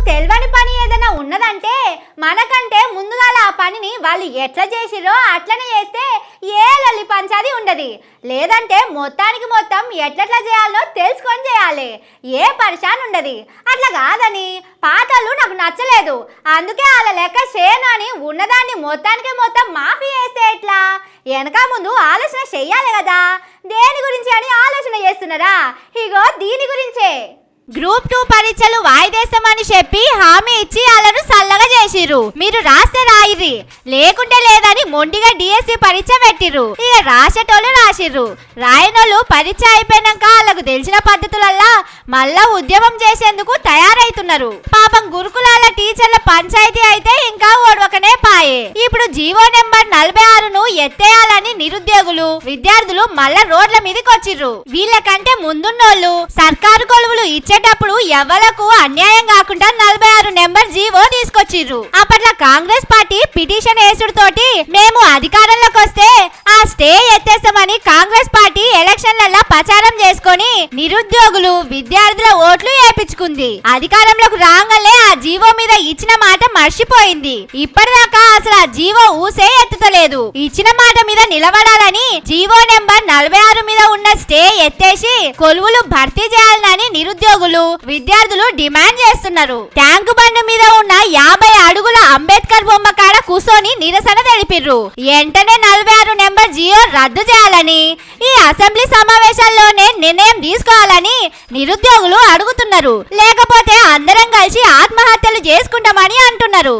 తెలియని పని ఏదైనా ఉన్నదంటే మనకంటే ముందుగా ఆ పనిని వాళ్ళు ఎట్లా చేసిరో అట్లనే చేస్తే ఏ లొల్లి పంచాది ఉండదు. లేదంటే మొత్తానికి మొత్తం ఎట్లెట్లా చేయాలో తెలుసుకొని చేయాలి, ఏ పరిశాన్ ఉండదు. అట్లా కాదని పాతలు నాకు నచ్చలేదు, అందుకే వాళ్ళ లెక్క చేయను అని ఉన్నదాన్ని మొత్తానికి మొత్తం మాఫీ చేస్తే ఎట్లా? వెనక ముందు ఆలోచన చెయ్యాలి కదా. దేని గురించి అని ఆలోచన చేస్తున్నారా? ఇగో దీని గురించే. గ్రూప్ 2 పరీక్షలు వాయిదేస్తామని చెప్పి హామీ ఇచ్చి వాళ్ళను సల్లగా చేసిర్రు. మీరు రాస్తే రాయిర్రి, లేకుంటే లేదని మొండిగా డిఎస్సి పరీక్ష పెట్టిర్రు. ఇక రాసేటోళ్ళు రాసిర్రు, రాయనోళ్ళు పరీక్ష అయిపోయినాక వాళ్ళకు తెలిసిన పద్ధతులల్లా మళ్ళా ఉద్యమం చేసేందుకు తయారైతున్నారు. పాపం గురుకులాల టీచర్ల పంచాయతీ అయితే ఇంకా ఓడవకనే పాయే. ఇప్పుడు జీవో నెంబర్ 46ను ఎత్తేయాలని నిరుద్యోగులు విద్యార్థులు మళ్ళా రోడ్ల మీదకి వచ్చిర్రు. వీళ్ళకంటే ముందున్నోళ్ళు సర్కారు కొలువులు ఇచ్చేటప్పుడు ఎవలకు అన్యాయం కాకుండా 46 నెంబర్ జీవో తీసుకొచ్చిర్రు. అప్పట్లో కాంగ్రెస్ పార్టీ పిటిషన్ వేసుడుతోటి మేము అధికారంలోకి వస్తే ఆ స్టే ఎత్తేస్తామని కాంగ్రెస్ పార్టీ ఎలక్షన్లలో ప్రచారం చేసుకొని నిరుద్యోగులు విద్యార్థుల ఓట్లు వేపించుకుంది. అధికారంలోకి రాగానే ఆ జీవో మీద ఇచ్చిన మాట మర్చిపోయింది. ఇప్పటిదాకా అసలు ఆ జీవో ఊసే ఎత్తుతలేదు. ఇచ్చిన మాట మీద నిలబడాలని జీవో నెంబర్ 46 మీద ఉన్న స్టే ఎత్తేసి కొలువులు భర్తీ చేయాలని నిరుద్యోగులు విద్యార్థులు డిమాండ్ చేస్తున్నారు. ట్యాంకు బండి మీద ఉన్న 50 అడుగుల అంబేద్కర్ బొమ్మ కాడ కూర్చొని నిరసన తెలిపిర్రు. వెంటనే 46 నెంబర్ జీవో రద్దు చేయాలని, ఈ అసెంబ్లీ సమావేశాల్లోనే నిర్ణయం తీసుకోవాలని నిరుద్యోగులు అడుగుతున్నారు. లేకపోతే అందరం కలిసి ఆత్మహత్యలు చేసుకుంటామని అంటున్నారు.